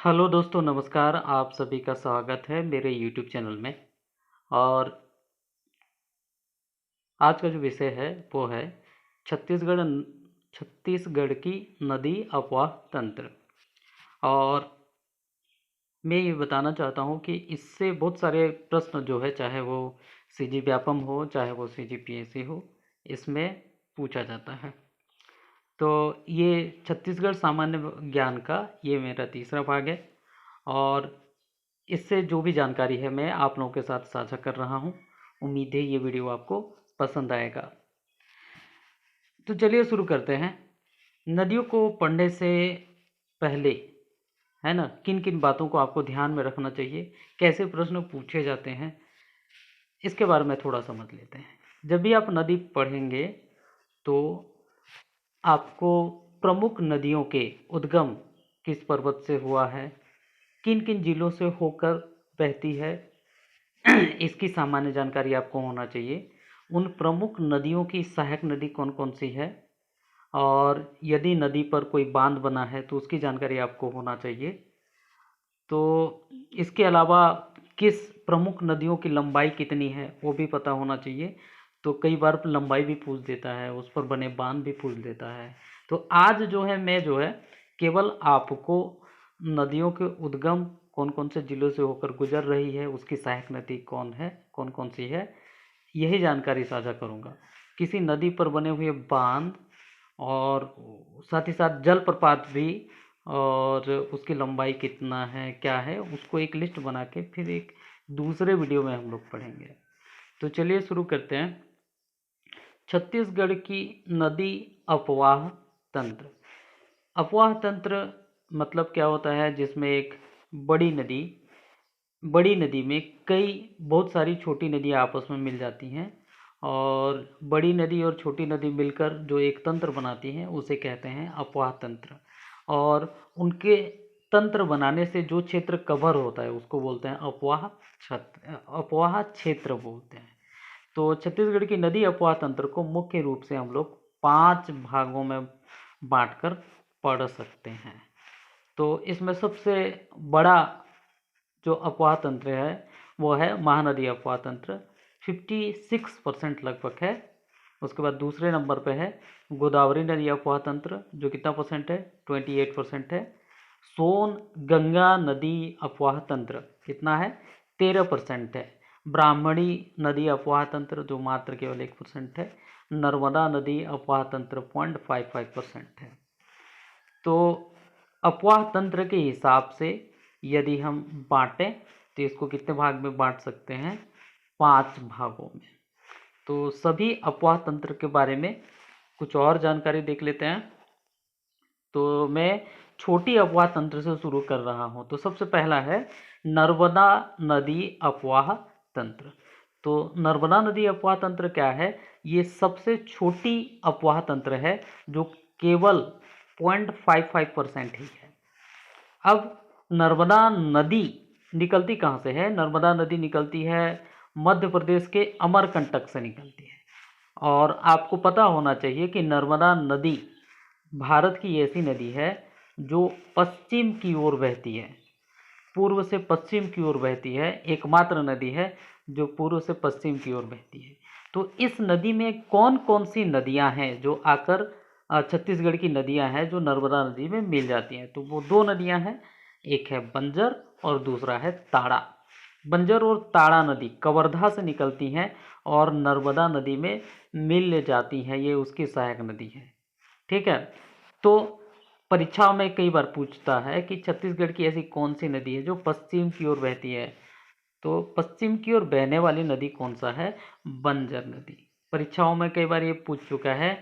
Hello दोस्तों, नमस्कार। आप सभी का स्वागत है मेरे यूट्यूब चैनल में। और आज का जो विषय है वो है छत्तीसगढ़ छत्तीसगढ़ की नदी अफवाह तंत्र। और मैं ये बताना चाहता हूँ कि इससे बहुत सारे प्रश्न जो है, चाहे वो सीजी व्यापम हो चाहे वो सीजी पीएससी हो, इसमें पूछा जाता है। तो ये छत्तीसगढ़ सामान्य ज्ञान का ये मेरा तीसरा भाग है। और इससे जो भी जानकारी है मैं आप लोगों के साथ साझा कर रहा हूँ। उम्मीद है ये वीडियो आपको पसंद आएगा। तो चलिए शुरू करते हैं। नदियों को पढ़ने से पहले, है ना, किन किन बातों को आपको ध्यान में रखना चाहिए, कैसे प्रश्न पूछे जाते हैं, इसके बारे में थोड़ा समझ लेते हैं। जब भी आप नदी पढ़ेंगे तो आपको प्रमुख नदियों के उद्गम किस पर्वत से हुआ है, किन किन जिलों से होकर बहती है, इसकी सामान्य जानकारी आपको होना चाहिए। उन प्रमुख नदियों की सहायक नदी कौन कौन सी है, और यदि नदी पर कोई बांध बना है तो उसकी जानकारी आपको होना चाहिए। तो इसके अलावा किस प्रमुख नदियों की लंबाई कितनी है वो भी पता होना चाहिए। तो कई बार लंबाई भी पूछ देता है, उस पर बने बांध भी पूछ देता है। तो आज जो है मैं जो है केवल आपको नदियों के उद्गम कौन कौन से जिलों से होकर गुजर रही है, उसकी सहायक नदी कौन है, कौन कौन सी है, यही जानकारी साझा करूंगा। किसी नदी पर बने हुए बांध और साथ ही साथ जलप्रपात भी, और उसकी लंबाई कितना है क्या है, उसको एक लिस्ट बना के फिर एक दूसरे वीडियो में हम लोग पढ़ेंगे। तो चलिए शुरू करते हैं। छत्तीसगढ़ की नदी अपवाह तंत्र। अपवाह तंत्र मतलब क्या होता है, जिसमें एक बड़ी नदी में कई बहुत सारी छोटी नदियाँ आपस में मिल जाती हैं, और बड़ी नदी और छोटी नदी मिलकर जो एक तंत्र बनाती हैं उसे कहते हैं अपवाह तंत्र। और उनके तंत्र बनाने से जो क्षेत्र कवर होता है उसको बोलते हैं अपवाह क्षेत्र बोलते हैं। तो छत्तीसगढ़ की नदी अपवाह तंत्र को मुख्य रूप से हम लोग 5 भागों में बांटकर पढ़ सकते हैं। तो इसमें सबसे बड़ा जो अपवाह तंत्र है वो है महानदी अपवाह तंत्र, 56% लगभग है। उसके बाद दूसरे नंबर पे है गोदावरी नदी अपवाह तंत्र, जो कितना परसेंट है, 28% है। सोन गंगा नदी अपवाह तंत्र कितना है, 13% है। ब्राह्मणी नदी अपवाह तंत्र जो मात्र केवल 1% है। नर्मदा नदी अपवाह तंत्र 0.55% है। तो अपवाह तंत्र के हिसाब से यदि हम बांटें तो इसको कितने भाग में बांट सकते हैं, 5 भागों में। तो सभी अपवाह तंत्र के बारे में कुछ और जानकारी देख लेते हैं। तो मैं छोटी अपवाह तंत्र से शुरू कर रहा हूं। तो सबसे पहला है नर्मदा नदी अपवाह तंत्र। तो नर्मदा नदी अपवाह तंत्र क्या है, ये सबसे छोटी अपवाह तंत्र है जो केवल 0.55% ही है। अब नर्मदा नदी निकलती कहाँ से है, नर्मदा नदी निकलती है मध्य प्रदेश के अमरकंटक से निकलती है। और आपको पता होना चाहिए कि नर्मदा नदी भारत की ऐसी नदी है जो पश्चिम की ओर बहती है, पूर्व से पश्चिम की ओर बहती है, एकमात्र नदी है जो पूर्व से पश्चिम की ओर बहती है। तो इस नदी में कौन कौन सी नदियां हैं जो आकर छत्तीसगढ़ की नदियां हैं जो नर्मदा नदी में मिल जाती हैं, तो वो 2 नदियां हैं, एक है बंजर और दूसरा है ताड़ा। बंजर और ताड़ा नदी कवर्धा से निकलती हैं और नर्मदा नदी में मिल जाती हैं, ये उसकी सहायक नदी है। ठीक है। तो परीक्षाओं में कई बार पूछता है कि छत्तीसगढ़ की ऐसी कौन सी नदी है जो पश्चिम की ओर बहती है, तो पश्चिम की ओर बहने वाली नदी कौन सा है, बंजर नदी। परीक्षाओं में कई बार ये पूछ चुका है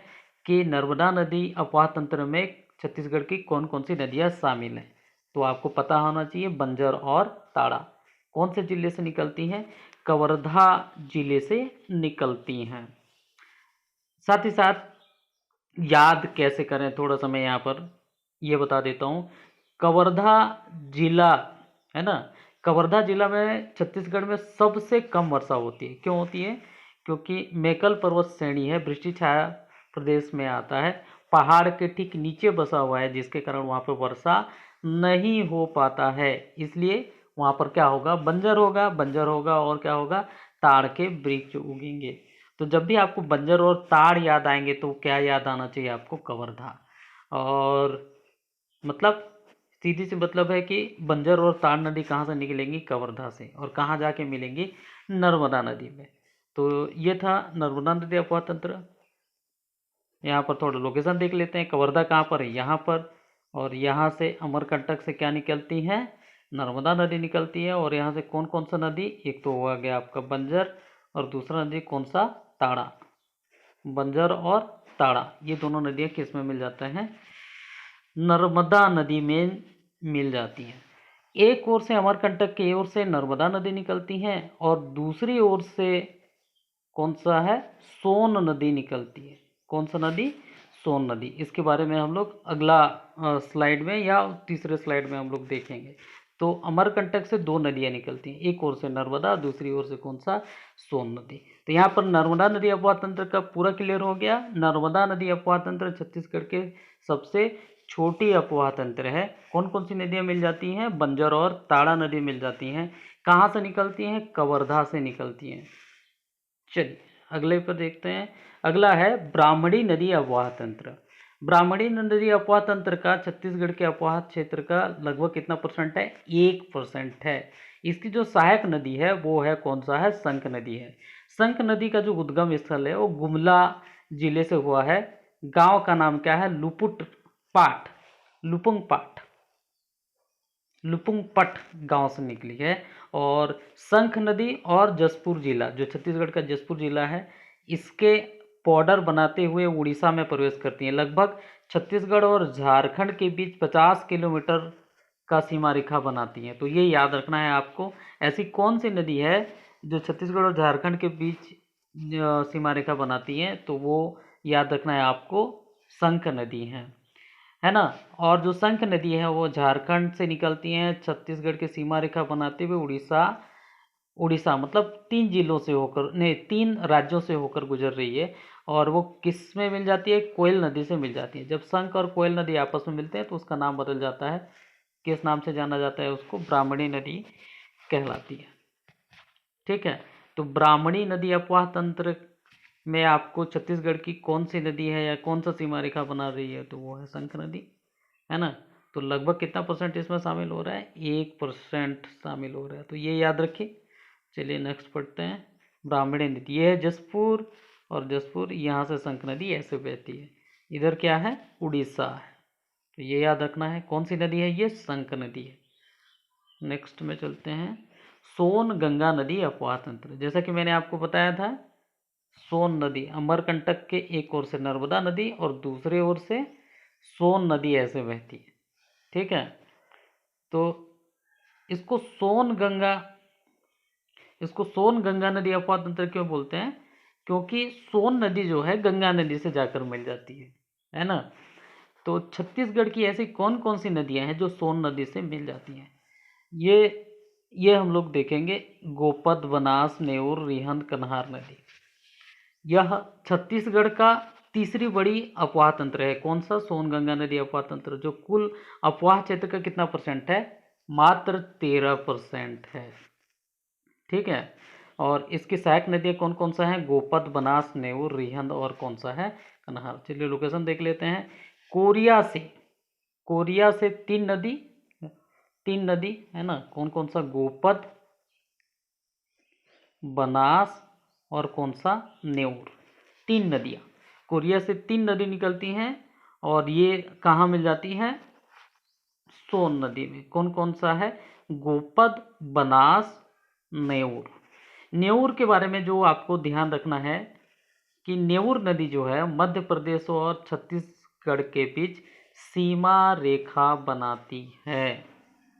कि नर्मदा नदी अपवाह तंत्र में छत्तीसगढ़ की कौन कौन सी नदियाँ शामिल हैं। तो आपको पता होना चाहिए बंजर और ताड़ा कौन से जिले से निकलती हैं, कवर्धा जिले से निकलती हैं। साथ ही साथ याद कैसे करें, थोड़ा सा मैं यहाँ पर ये बता देता हूँ। कवर्धा जिला है ना, कवर्धा जिला में छत्तीसगढ़ में सबसे कम वर्षा होती है। क्यों होती है, क्योंकि मैकल पर्वत श्रेणी है, वृष्टि छाया प्रदेश में आता है, पहाड़ के ठीक नीचे बसा हुआ है, जिसके कारण वहाँ पर वर्षा नहीं हो पाता है। इसलिए वहाँ पर क्या होगा, बंजर होगा, बंजर होगा और क्या होगा, ताड़ के वृक्ष उगेंगे। तो जब भी आपको बंजर और ताड़ याद आएंगे तो क्या याद आना चाहिए आपको, कवर्धा। और मतलब सीधी सी मतलब है कि बंजर और ताड़ नदी कहाँ से निकलेंगी, कवर्धा से, और कहाँ जाके मिलेंगी, नर्मदा नदी में। तो ये था नर्मदा नदी अपवाह तंत्र। यहाँ पर थोड़ा लोकेशन देख लेते हैं, कवर्धा कहाँ पर है, यहाँ पर। और यहाँ से अमरकंटक से क्या निकलती है, नर्मदा नदी निकलती है। और यहाँ से कौन कौन सा नदी, एक तो हुआ गया आपका बंजर, और दूसरा नदी कौन सा, ताड़ा। बंजर और ताड़ा ये दोनों नदियाँ किस में मिल जाते हैं, नर्मदा नदी में मिल जाती हैं। एक ओर से अमरकंटक की ओर से नर्मदा नदी निकलती है, और दूसरी ओर से कौन सा है, सोन नदी निकलती है। कौन सा नदी, सोन नदी। इसके बारे में हम लोग अगला स्लाइड में या तीसरे स्लाइड में हम लोग देखेंगे। तो अमरकंटक से दो नदियाँ निकलती हैं, एक ओर से नर्मदा, दूसरी ओर से कौन सा, सोन नदी। तो यहाँ पर नर्मदा नदी अपवाह तंत्र का पूरा क्लियर हो गया। नर्मदा नदी अपवाह तंत्र छत्तीसगढ़ के सबसे छोटी अपवाह तंत्र है। कौन कौन सी नदियाँ मिल जाती हैं, बंजर और ताड़ा नदी मिल जाती हैं। कहाँ से निकलती हैं, कवर्धा से निकलती हैं। चलिए अगले पर देखते हैं। अगला है ब्राह्मणी नदी अपवाह तंत्र। ब्राह्मणी नदी अपवाह तंत्र का छत्तीसगढ़ के अपवाह क्षेत्र का लगभग कितना परसेंट है, 1% है। इसकी जो सहायक नदी है वो है कौन सा है, संक नदी है। संक नदी का जो उद्गम स्थल है वो गुमला जिले से हुआ है। गांव का नाम क्या है, लुपुट पाट, लुपुंग पाट, लुपुंग पट गांव से निकली है। और संख नदी और जसपुर जिला, जो छत्तीसगढ़ का जसपुर जिला है, इसके बॉर्डर बनाते हुए उड़ीसा में प्रवेश करती है। लगभग छत्तीसगढ़ और झारखंड के बीच 50 किलोमीटर का सीमा रेखा बनाती है। तो ये याद रखना है आपको। ऐसी कौन सी नदी है जो छत्तीसगढ़ और झारखंड के बीच सीमा रेखा बनाती है, तो वो याद रखना है आपको, संख नदी है ना। और जो संख नदी है वो झारखंड से निकलती है, छत्तीसगढ़ के सीमा रेखा बनाते हुए उड़ीसा, उड़ीसा मतलब 3 जिलों से होकर, नहीं 3 राज्यों से होकर गुजर रही है। और वो किस में मिल जाती है, कोयल नदी से मिल जाती है। जब संख और कोयल नदी आपस में मिलते हैं तो उसका नाम बदल जाता है। किस नाम से जाना जाता है उसको, ब्राह्मणी नदी कहलाती है। ठीक है। तो ब्राह्मणी नदी अपवाह तंत्र में आपको छत्तीसगढ़ की कौन सी नदी है या कौन सा सीमा रेखा बना रही है, तो वो है संख नदी, है ना। तो लगभग कितना परसेंट इसमें शामिल हो रहा है, 1% शामिल हो रहा है। तो ये याद रखिए। चलिए नेक्स्ट पढ़ते हैं। ब्राह्मणी नदी ये है जसपुर, और जसपुर यहाँ से संख नदी ऐसे बहती है। इधर क्या है, उड़ीसा है। तो ये याद रखना है, कौन सी नदी है, ये संख नदी है। नेक्स्ट में चलते हैं। सोन गंगा नदी अपवाह तंत्र। जैसा कि मैंने आपको बताया था, सोन नदी अमरकंटक के एक ओर से नर्मदा नदी और दूसरे ओर से सोन नदी ऐसे बहती है। ठीक है। तो इसको सोन गंगा, इसको सोन गंगा नदी अपवाह तंत्र क्यों बोलते हैं, क्योंकि सोन नदी जो है गंगा नदी से जाकर मिल जाती है ना। तो छत्तीसगढ़ की ऐसी कौन कौन सी नदियां हैं जो सोन नदी से मिल जाती हैं, ये ये हम लोग देखेंगे। गोपद, बनास, नेउर, रिहंद, कन्हार नदी। यह छत्तीसगढ़ का तीसरी बड़ी अपवाह तंत्र है। कौन सा, सोनगंगा नदी अपवाह तंत्र, जो कुल अपवाह क्षेत्र का कितना परसेंट है, मात्र 13% है। ठीक है। और इसकी सहायक नदियाँ कौन कौन सा है, गोपद, बनास, नेउर, रिहंद और कौन सा है, कन्हार। चलिए लोकेशन देख लेते हैं। कोरिया से, कोरिया से 3 नदी, 3 नदी है ना। कौन कौन सा, गोपद, बनास और कौन सा, नेउर। 3 नदियाँ, कोरिया से 3 नदी निकलती हैं और ये कहाँ मिल जाती हैं, सोन नदी में। कौन कौन सा है, गोपद, बनास, नेउर। नेउर के बारे में जो आपको ध्यान रखना है कि नेउर नदी जो है मध्य प्रदेश और छत्तीसगढ़ के बीच सीमा रेखा बनाती है,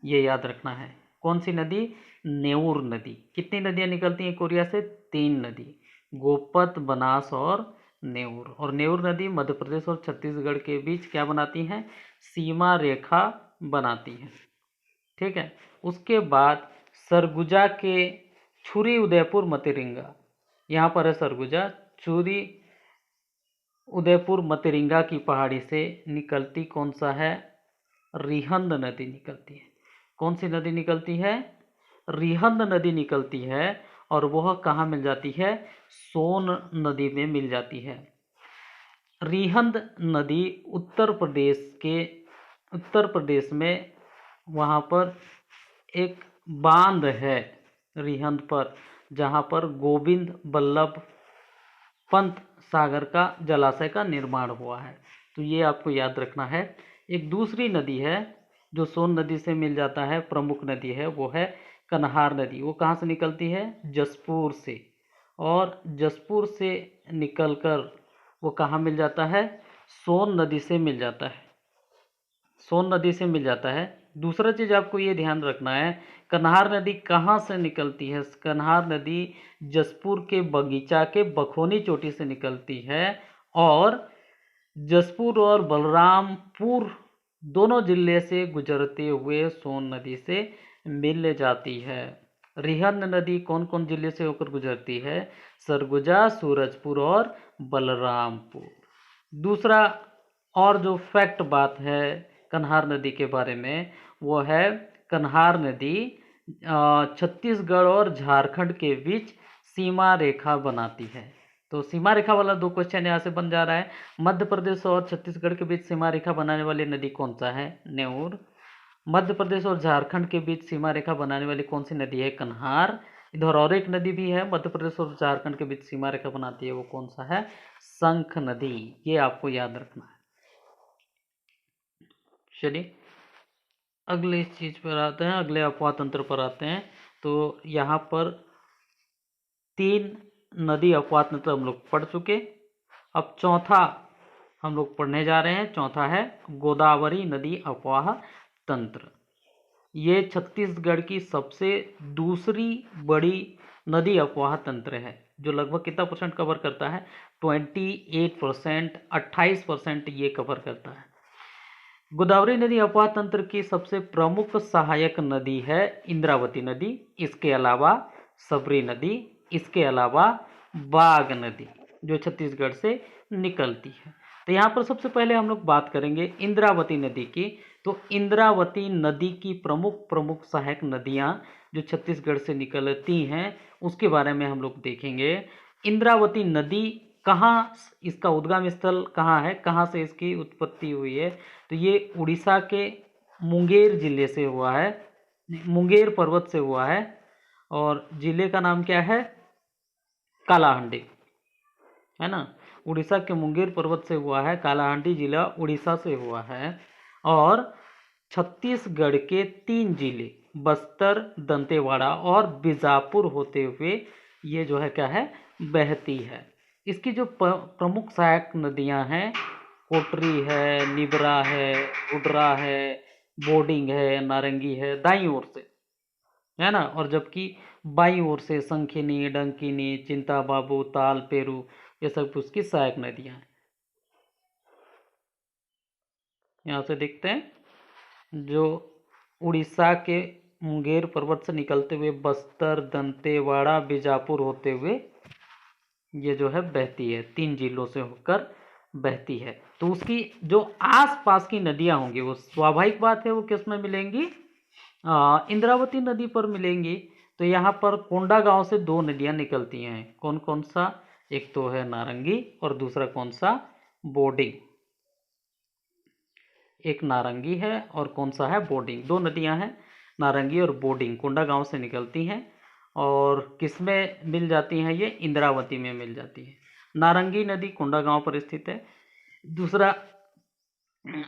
ये याद रखना है। कौन सी नदी, नेउर नदी। कितनी नदियाँ निकलती हैं कोरिया से, 3 नदी, गोपत, बनास और नेउर। और नेउर नदी मध्य प्रदेश और छत्तीसगढ़ के बीच क्या बनाती हैं, सीमा रेखा बनाती हैं। ठीक है। उसके बाद सरगुजा के छुरी उदयपुर मतिरिंगा, यहाँ पर है सरगुजा, छुरी उदयपुर मतिरिंगा की पहाड़ी से निकलती कौन सा है, रिहंद नदी निकलती है। कौन सी नदी निकलती है? रिहंद नदी निकलती है, और वह कहाँ मिल जाती है? सोन नदी में मिल जाती है। रिहंद नदी उत्तर प्रदेश में, वहाँ पर एक बांध है रिहंद पर, जहाँ पर गोविंद बल्लभ पंत सागर का जलाशय का निर्माण हुआ है। तो ये आपको याद रखना है। एक दूसरी नदी है जो सोन नदी से मिल जाता है, प्रमुख नदी है, वो है कन्हार नदी। वो कहाँ से निकलती है? जसपुर से। और जसपुर से निकलकर वो कहाँ मिल जाता है? सोन नदी से मिल जाता है। सोन नदी से मिल जाता है। दूसरा चीज़ आपको ये ध्यान रखना है, कन्हार नदी कहाँ से निकलती है? कन्हार नदी जसपुर के बगीचा के बखोनी चोटी से निकलती है, और जसपुर और बलरामपुर दोनों जिले से गुजरते हुए सोन नदी से मिल जाती है। रिहंद नदी कौन कौन जिले से होकर गुजरती है? सरगुजा, सूरजपुर और बलरामपुर। दूसरा और जो फैक्ट बात है कन्हार नदी के बारे में, वो है कन्हार नदी छत्तीसगढ़ और झारखंड के बीच सीमा रेखा बनाती है। तो सीमा रेखा वाला 2 क्वेश्चन यहाँ से बन जा रहा है। मध्य प्रदेश और छत्तीसगढ़ के बीच सीमा रेखा बनाने वाली नदी कौन सा है? नेऊर। मध्य प्रदेश और झारखंड के बीच सीमा रेखा बनाने वाली कौन सी नदी है? कन्हार। इधर और एक नदी भी है मध्य प्रदेश और झारखंड के बीच सीमा रेखा बनाती है, वो कौन सा है? शंख नदी। ये आपको याद रखना है। चलिए अगले चीज पर आते हैं, अगले अपवाह तंत्र पर आते हैं। तो यहाँ पर 3 नदी अपवाह तंत्र हम लोग पढ़ चुके। अब चौथा हम लोग पढ़ने जा रहे हैं। चौथा है गोदावरी नदी अपवाह तंत्र। ये छत्तीसगढ़ की सबसे दूसरी बड़ी नदी अपवाह तंत्र है, जो लगभग कितना परसेंट कवर करता है? 28%, 28% ये कवर करता है। गोदावरी नदी अपवाह तंत्र की सबसे प्रमुख सहायक नदी है इंद्रावती नदी, इसके अलावा सबरी नदी, इसके अलावा बाघ नदी, जो छत्तीसगढ़ से निकलती है। तो यहाँ पर सबसे पहले हम लोग बात करेंगे इंद्रावती नदी की। तो इंद्रावती नदी की प्रमुख सहायक नदियाँ जो छत्तीसगढ़ से निकलती हैं, उसके बारे में हम लोग देखेंगे। इंद्रावती नदी कहाँ, इसका उद्गम स्थल कहाँ है, कहाँ से इसकी उत्पत्ति हुई है? तो ये उड़ीसा के मुंगेर जिले से हुआ है, मुंगेर पर्वत से हुआ है, और जिले का नाम क्या है? कालाहांडी, है ना। उड़ीसा के मुंगेर पर्वत से हुआ है, कालाहांडी जिला उड़ीसा से हुआ है। और छत्तीसगढ़ के 3 जिले बस्तर, दंतेवाड़ा और बीजापुर होते हुए ये जो है क्या है? बहती है। इसकी जो प्रमुख सहायक नदियां हैं, कोटरी है, निबरा है, गुडरा है, बोडिंग है, नारंगी है, दाईं ओर से, है ना। और जबकि बाईं ओर से संखिनी, डंकिनी, चिंता बाबू, ताल, पेरू, ये सब उसकी सहायक नदियां हैं। यहाँ से देखते हैं, जो उड़ीसा के मुंगेर पर्वत से निकलते हुए बस्तर, दंतेवाड़ा, बीजापुर होते हुए ये जो है बहती है, 3 जिलों से होकर बहती है। तो उसकी जो आसपास की नदियां होंगी, वो स्वाभाविक बात है वो किस में मिलेंगी? इंद्रावती नदी पर मिलेंगी। तो यहाँ पर कोंडागांव से 2 नदियां निकलती हैं। कौन कौन सा? एक तो है नारंगी और दूसरा कौन सा? बोडिंग। एक नारंगी है और कौन सा है? बोडिंग। 2 नदियां हैं, नारंगी और बोडिंग, कोंडागांव से निकलती हैं। और किस में मिल जाती हैं? ये इंद्रावती में मिल जाती है। नारंगी नदी कोंडागांव पर स्थित है। दूसरा,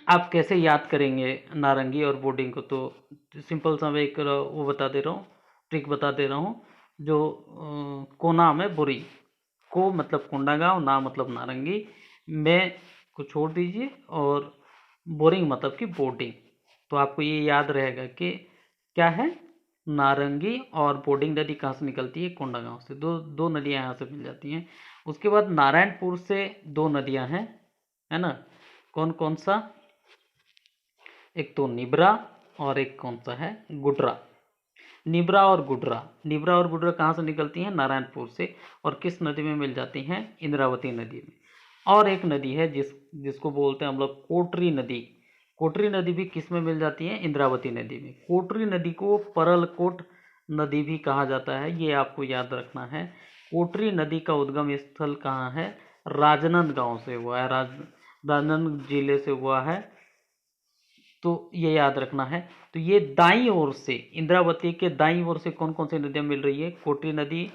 आप कैसे याद करेंगे नारंगी और बोडिंग को? तो सिंपल सा मैं एक वो बता दे रहा हूँ, ट्रिक बता दे रहा हूँ। जो को नाम है बुरी, को मतलब कोंडागांव, ना मतलब नारंगी, में को छोड़ दीजिए, और बोरिंग मतलब कि बोर्डिंग। तो आपको ये याद रहेगा कि क्या है? नारंगी और बोर्डिंग नदी कहाँ से निकलती है? कोंडागांव से। दो नदियाँ यहाँ से मिल जाती हैं। उसके बाद नारायणपुर से 2 नदियाँ हैं, है ना। कौन कौन सा? एक तो निबरा और एक कौन सा है? गुडरा। निबरा और गुडरा कहाँ से निकलती हैं? नारायणपुर से। और किस नदी में मिल जाती हैं? इंद्रावती नदी में। और एक नदी है जिसको बोलते हैं हम लोग कोटरी नदी। कोटरी नदी भी किस में मिल जाती है? इंद्रावती नदी में। कोटरी नदी को परलकोट नदी भी कहा जाता है, ये आपको याद रखना है। कोटरी नदी का उद्गम स्थल कहाँ है? राजनांदगांव से हुआ है, राजनांदगांव जिले से हुआ है, तो ये याद रखना है। तो ये दाईं ओर से, इंद्रावती के दाईं ओर से कौन कौन सी नदियाँ मिल रही है? कोटरी नदी,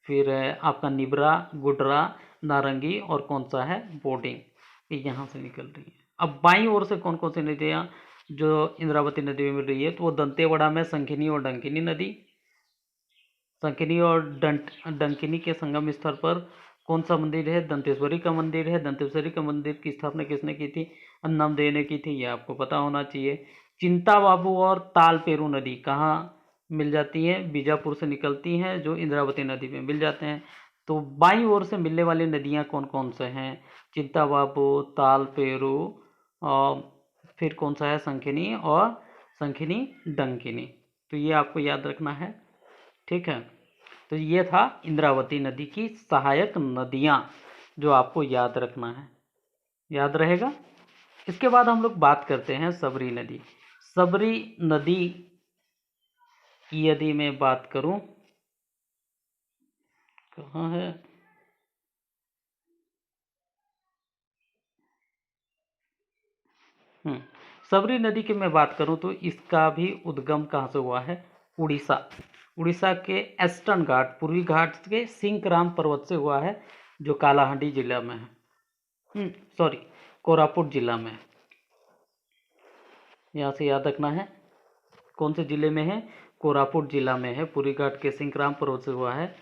फिर आपका निबरा, गुडरा, नारंगी और कौन सा है? बोडिंग, ये यहाँ से निकल रही है। अब बाईं ओर से कौन कौन सी नदियाँ जो इंद्रावती नदी में मिल रही है? तो वो दंतेवाड़ा में संखिनी और डंकिनी नदी, संकिनी और डंकिनी के संगम स्थल पर कौन सा मंदिर है? दंतेश्वरी का मंदिर है। दंतेश्वरी का मंदिर की स्थापना किसने की थी? अन्नमदेव ने की थी, ये आपको पता होना चाहिए। चिंता बाबू और तालपेरू नदी कहाँ मिल जाती है? बीजापुर से निकलती हैं, जो इंद्रावती नदी में मिल जाते हैं। तो बाईं ओर से मिलने वाली नदियाँ कौन कौन से हैं? चिंता बाबू, तालपेरू और फिर कौन सा है? संखिनी और संखिनी डंकिनी। तो ये आपको याद रखना है, ठीक है। तो ये था इंद्रावती नदी की सहायक नदियाँ, जो आपको याद रखना है, याद रहेगा। इसके बाद हम लोग बात करते हैं सबरी नदी। सबरी नदी की यदि मैं बात करूं, कहाँ है? सबरी नदी की मैं बात करूं तो इसका भी उद्गम कहाँ से हुआ है? उड़ीसा, उड़ीसा के ईस्टर्न घाट, पूर्वी घाट के सिंकराम पर्वत से हुआ है, जो कालाहांडी जिला में है, सॉरी कोरापुट जिला में। यहाँ से याद रखना है, कौन से जिले में है? कोरापुट जिला में है, पूर्वी घाट के सिंकराम पर्वत से हुआ है।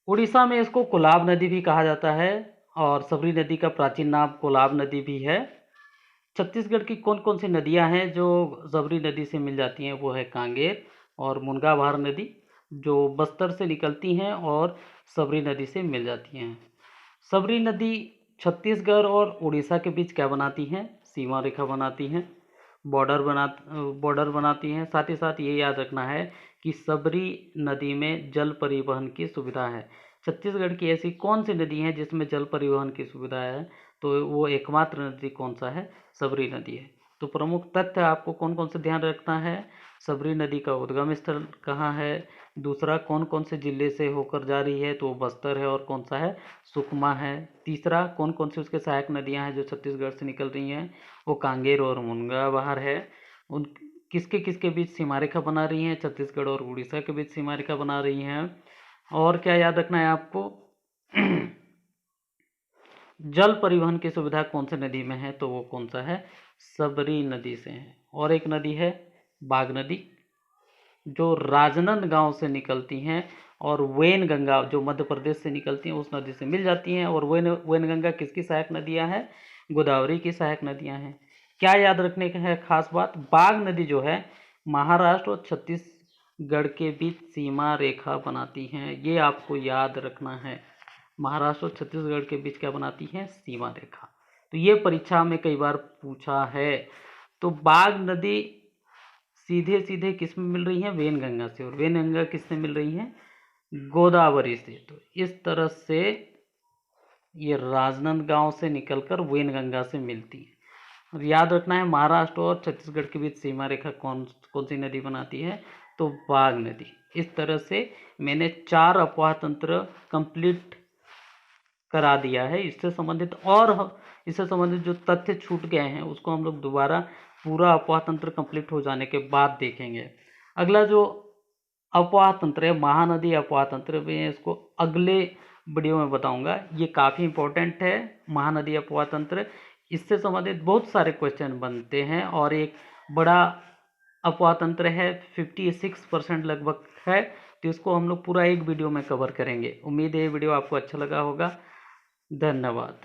उड़ीसा में इसको कोलाब नदी भी कहा जाता है, और सबरी नदी का प्राचीन नाम कोलाब नदी भी है। छत्तीसगढ़ की कौन कौन सी नदियां हैं जो सबरी नदी से मिल जाती हैं? वो है कांगेर और मुनगाभार नदी, जो बस्तर से निकलती हैं और सबरी नदी से मिल जाती हैं। सबरी नदी छत्तीसगढ़ और उड़ीसा के बीच क्या बनाती हैं? सीमा रेखा बनाती हैं, बॉर्डर बनाती हैं। साथ ही साथ ये याद रखना है कि सबरी नदी में जल परिवहन की सुविधा है। छत्तीसगढ़ की ऐसी कौन सी नदी है जिसमें जल परिवहन की सुविधा है? तो वो एकमात्र नदी कौन सा है? सबरी नदी है। तो प्रमुख तथ्य आपको कौन कौन से ध्यान रखना है? सबरी नदी का उद्गम स्थल कहाँ है? दूसरा, कौन कौन से जिले से होकर जा रही है? तो वो बस्तर है, और कौन सा है? सुकमा है। तीसरा, कौन कौन सी उसके सहायक नदियाँ हैं जो छत्तीसगढ़ से निकल रही हैं? वो कांगेर और मुनगाभार है। उन किसके किसके बीच सीमा रेखा बना रही हैं? छत्तीसगढ़ और उड़ीसा के बीच सीमा रेखा बना रही हैं। और क्या याद रखना है आपको? जल परिवहन की सुविधा कौन सी नदी में है? तो वो कौन सा है? सबरी नदी से है। और एक नदी है बाघ नदी, जो राजनांदगांव से निकलती हैं, और वैनगंगा जो मध्य प्रदेश से निकलती हैं, उस नदी से मिल जाती हैं। और वैनगंगा किसकी सहायक नदियां हैं? गोदावरी की सहायक नदियां हैं। क्या याद रखने का है खास बात? बाघ नदी जो है महाराष्ट्र और छत्तीसगढ़ के बीच सीमा रेखा बनाती हैं, ये आपको याद रखना है। महाराष्ट्र और छत्तीसगढ़ के बीच क्या बनाती है? सीमा रेखा। तो ये परीक्षा में कई बार पूछा है। तो बाघ नदी सीधे सीधे किस में मिल रही है? वैनगंगा से, और वैनगंगा किससे मिल रही है? गोदावरी से। तो इस तरह से ये राजनांदगांव से निकलकर वैनगंगा से मिलती है। और याद रखना है, महाराष्ट्र और छत्तीसगढ़ के बीच सीमा रेखा कौन कौन सी नदी बनाती है? तो बाघ नदी। इस तरह से मैंने 4 अफवाह तंत्र कंप्लीट करा दिया है। इससे संबंधित जो तथ्य छूट गए हैं उसको हम लोग दोबारा पूरा अफवाह तंत्र कंप्लीट हो जाने के बाद देखेंगे। अगला जो अफवाह तंत्र है, महानदी अफवाह तंत्र, मैं इसको अगले वीडियो में बताऊंगा। ये काफ़ी इंपॉर्टेंट है महानदी अफवाह तंत्र। इससे संबंधित बहुत सारे क्वेश्चन बनते हैं, और एक बड़ा अफवाह तंत्र है, 56% लगभग है। तो इसको हम लोग पूरा एक वीडियो में कवर करेंगे। उम्मीद है ये वीडियो आपको अच्छा लगा होगा। धन्यवाद।